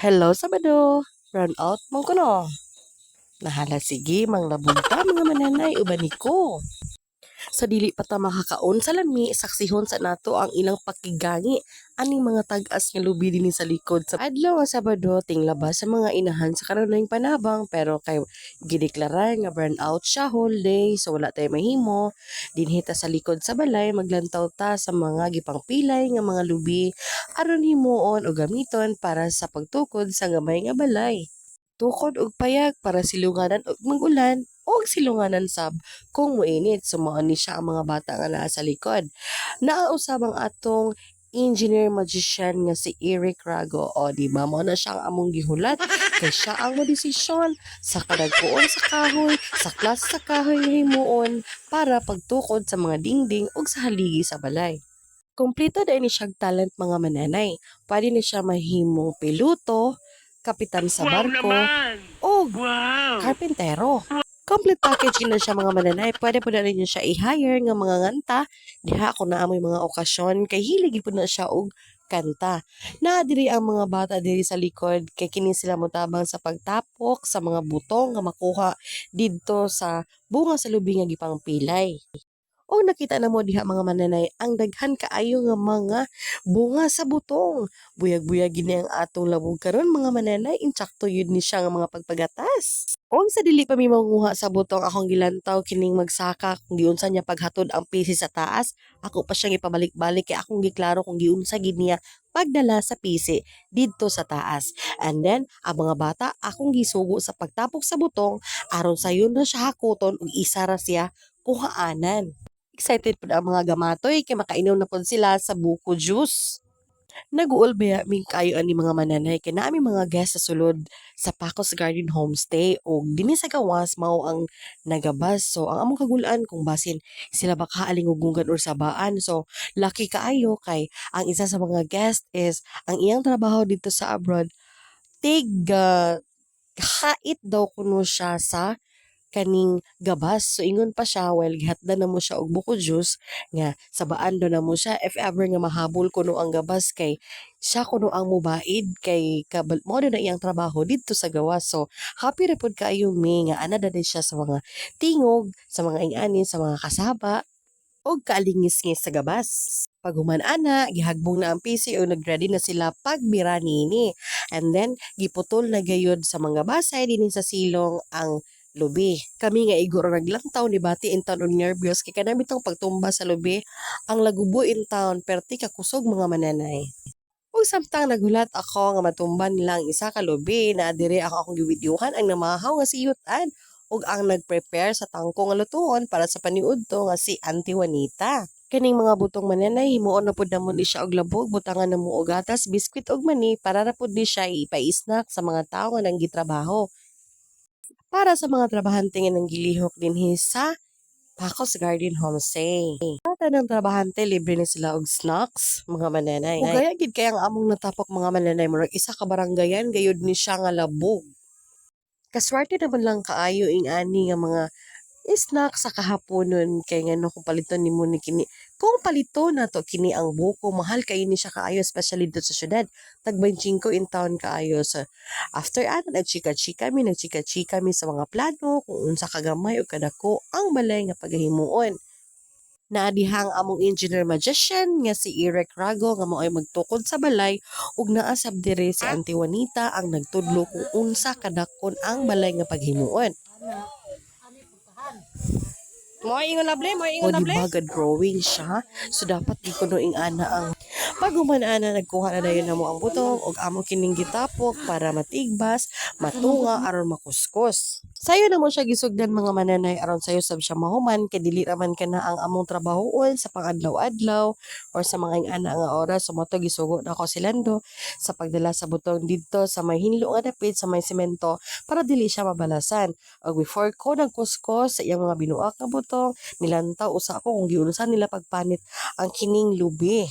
Hello, Sabado. Run out mong kuno. Nahala sige, mang labunta mga mananay ubani ko. Sa dili pa ta makakaon sa lami, saksihon sa nato ang ilang pakigangi aning mga tag-as nga lubi dinhi sa likod sa adlaw nga Sabado tinglabas sa mga inahan sa kanunayng panabang pero kay gideklarar nga burnout siya whole day so wala tay mahimo dinhi ta sa likod sa balay maglantaw ta sa mga gipangpilay nga mga lubi aron himuon o gamiton para sa pagtukod sa gamay nga balay. Tukod og payag para silunganan og mag-ulan o silunganan sab kung muinit. Sumuon ni siya ang mga bata nga naa sa likod. Naausab ang atong engineer magician nga si Eric Rago. O di ba mo na siya ang among gihulat kay siya ang modesisyon sa kadagkuon sa kahoy, sa klase sa kahoy nga himuon para pagtukod sa mga dingding ug sa haligi sa balay. Kumpleto dahil ni siyang talent mga mananay. Pwede ni siya mahimong piloto, kapitan sa Wow barko, naman! o Wow! karpentero. Complete package na siya mga mananay. Pwede po na rin niyo siya i-hire nga mga nganta. Diha ako na amoy mga okasyon. Kay hilig po na siya og kanta. Na diri ang mga bata diri sa likod. Kay kini sila motabang sa pagtapok sa mga butong nga makuha didto sa bunga sa lubi nga gipang pilay. O nakita na mo diha mga mananay ang daghan kaayo nga mga bunga sa butong. Buyag-buyag gini ang atong labog karon mga mananay insakto yun ni siya nga mga pagpagatas. O sa dili pa mi manguha sa butong akong gilantaw kining magsaka kung giunsa niya paghatod ang pisi sa taas, ako pa siyang ipabalik-balik kay akong giklaro kung giunsa gid niya pagdala sa pisi didto sa taas. And then ang mga bata akong gisugo sa pagtapok sa butong aron sayon na siya hakuton ug isa ra siya kuhaanan. Excited po ang mga gamatoy kay makainom na po sila sa buko juice. Naguol ba ming kayo ani mga mananay kay naami mga guest sa sulod sa Pacos Garden Homestay o dinhi sa gawas mao ang nagabas. So ang among kagulaan kung basin sila ba kaalingugungan or sabaan. So lucky kaayo kay ang isa sa mga guest is ang iyang trabaho dito sa abroad tig hait daw kuno siya sa kaning gabas. So ingon pa siya while gihatdan na mo siya og buko juice nga sabaan do na mo siya if ever nga mahabol kuno ang gabas kay siya kuno ang mubaid kay mo na iyang trabaho didto sa gawas. So happy ra pud kaayo mi nga ana day siya sa mga tingog, sa mga ing-ani, sa mga kasaba og kaalingis-ngis sa gabas. Pag human ana, gihagbong na ang PC o nagready na sila pagbira nini. And then, giputol na gayod sa mga basay din sa silong ang lubi. Kami nga iguro naglantaw ni Bati in town og nervyos kay kanami tong pagtumba sa lubi ang lagubo in town perti kakusog mga mananay. Ug samtang nagulat ako nga matumban nila ang isa ka lubi na diri ako akong giwidyuhan ang namahaw nga siyutan ug ang nag-prepare sa tangko nga lutuon para sa paniudto nga si Auntie Juanita. Kaning mga butong mananay himuon na pud namon ni siya og labog butangan namo og gatas, biskwit ug mani para ra pud ni siya ipa-snack sa mga tawo nga nanggitrabaho. Para sa mga trabahante nga nanggilihok dinhi sa Pacos Garden Homestay. Sa ng trabahante, libre na sila og snacks, mga mananay. Ug gaya gid kay ang among natapok mga mananay, murag isa ka barangayan, gayud ni siya nga labog. Kaswerte naman lang kaayo ing ani nga mga snack sa kahaponon kay ngano kung paliton nimo ni kini. Kung palito na to kini ang buko, mahal kayo ni siya kaayo especially dito sa syudad. Tag 25 in town kaayo sa after ano nagchika-chika mi sa mga plano kung unsa kagamay o kadako ang balay nga pagahimuon. Naadihang among engineer magician nga si Eric Rago nga mao'y magtukod sa balay ug naasab dire si Auntie Juanita ang nagtudlo kung unsa kadakon ang balay nga paghimuon. Mo ingon lable, mo ingon lable. O di ba drawing siya? So dapat di kuno ing ana ang pag human ana nagkuha na dayon namo ang butong ug amo kining gitapok para matigbas, matunga aron makuskos. Sayo na mo siya gisugdan mga mananay aron sayo sab siya mahuman kay dili raman kana ang among trabahoon sa pangadlaw-adlaw or sa mga ana nga oras so moto gisugo na ko silando sa pagdala sa butong didto sa may hinlo nga dapit sa may semento para dili siya mabalasan. Og before ko nagkuskos sa iyang mga binuak nga butong, nilantaw usa ako kung giunsa nila pagpanit ang kining lubi.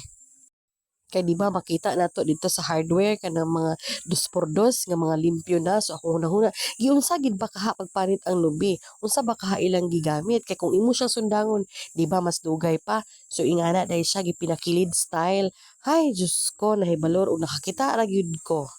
Kay di ba makita nato dito sa hardware kanang mga 2x2 nga mga limpyo na so ako hunahuna giunsa gid ba kaha pagpanit ang lubi unsa ba kaha ilang gigamit kay kung imo siyang sundangon di ba mas dugay pa so ingana dahil siya gipinakilid style hay Diyos ko nahibalor ug nakakita ra gyud ko.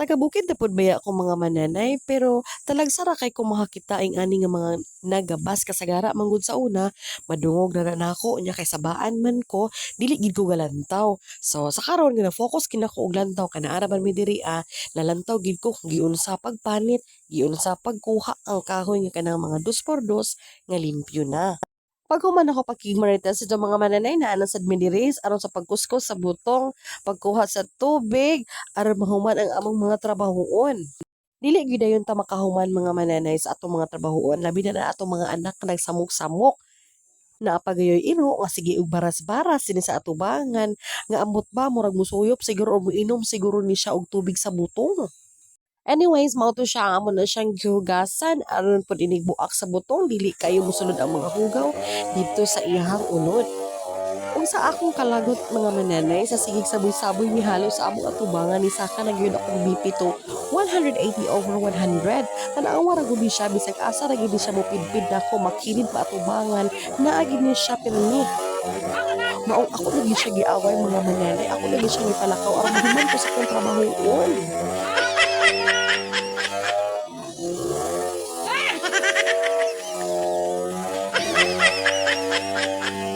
Taga-bukid na pud baya ako mga mananay, pero talagsara kay kung makakita ing ani nga mga nagabas kasagara manggod sa una, madungog na nako nya kay sabaan man ko, dili gid ko galantaw. So sa karon nga na-focus kina ko og lantaw kanaara man mi diri nalantaw gid ko kung giunsa pagpanit, giunsa pagkuha ang kahoy nga kanang mga 2x2 nga limpyo na. Pag human ako pagkigmarites sa mga mananay na anang sad mi diri aron sa pagkuskus sa butong, pagkuha sa tubig, aron mahuman ang among mga trabahoon. Dili gyud dayon ta makahuman mga mananay sa atong mga trabahoon, labi na atong mga anak nga nagsamok-samok. Naapagayoy iro nga sige og baras-baras sini sa atubangan nga ambot ba murag musuyop siguro o moinom siguro ni siya og tubig sa butong. Anyways, mao to siya amo na siyang gihugasan aron pud inigbuak sa butong dili kayo mosulod ang mga hugaw dito sa iyahang unod. Ug sa akong kalagot mga mananay sa sigig saboy-saboy ni halos sa among atubangan ni saka na gyud akong BP to 180/100. Tanawa ra gud siya bisag asa ra gid siya mopidpid nako makilid pa atubangan naa gid ni siya pirmi. Maong ako lagi siya giaway mga mananay, ako lagi siya gipalakaw aron mahuman ko sa akong trabahoon.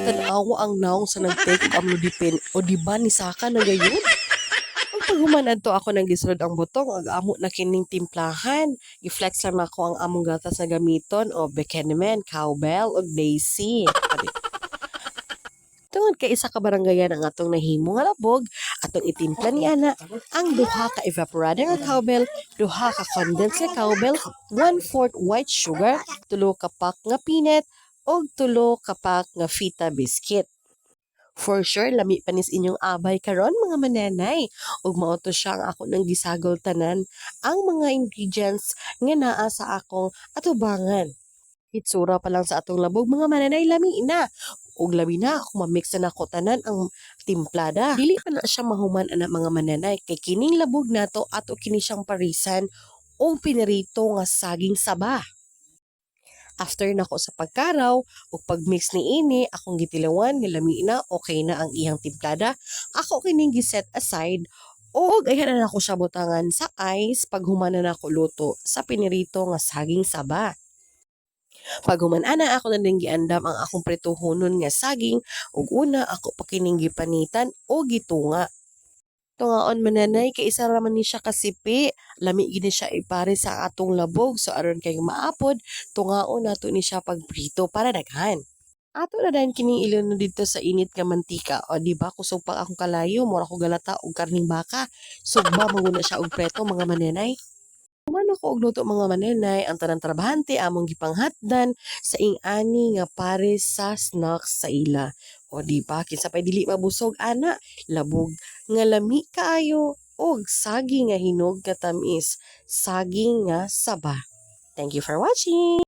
Tanawa ang naong sa nag-take og amlodipin o di ba ni saka na gayon? Paghuman adto ako nang gisulod ang butong ag amo na kining timplahan. I-flex lang nako ang among gatas na gamiton o Buchanan, Cowbell ug Daisy. Tungod kay isa ka barangayan ang atong nahimo nga labog, atong itimpla ni ana ang duha ka evaporator nga cowbell, duha ka condensed nga cowbell, 1/4 white sugar, tulo ka pack nga peanut, og tulo ka pack nga fita biscuit. For sure, lami panis inyong abay karon mga mananay. Ug mao to siya ang ako nang gisagol tanan ang mga ingredients nga naa sa akong atubangan. Itsura pa lang sa atong labog mga mananay lami na. Ug labi na ako mamix na nako tanan ang timplada. Dili pa na siya mahuman ana mga mananay kay kining labog nato ato kini siyang parisan o pinirito nga saging saba. After nako sa pagkaraw ug pagmix ni ini akong gitilawan nga lami na okay na ang iyang timplada. Ako kining giset aside og ayhan na nako siya butangan sa ice pag human na nako luto sa pinirito nga saging saba. Pag human ana ako na din giandam ang akong prituhonon nga saging ug una ako pa kining gipanitan o gitunga. Tungaon mananay kay isa ra man ni siya kasipi, lami gid ni siya ipare sa atong labog so aron kay maapod tungaon nato ni siya pagprito para daghan. Ato na din kining ilunod dito sa init nga mantika. O di ba kusog pa akong kalayo, mura ko galata og karning baka. Sugba maguna siya og preto mga manenay. Human ako og luto mga manenay, ang tanang trabahante among gipanghatdan sa ing-ani nga pares sa snacks sa ila. O di ba kinsa pay dili mabusog ana, labog nga lami kaayo og saging nga hinog nga tamis, saging nga saba. Thank you for watching.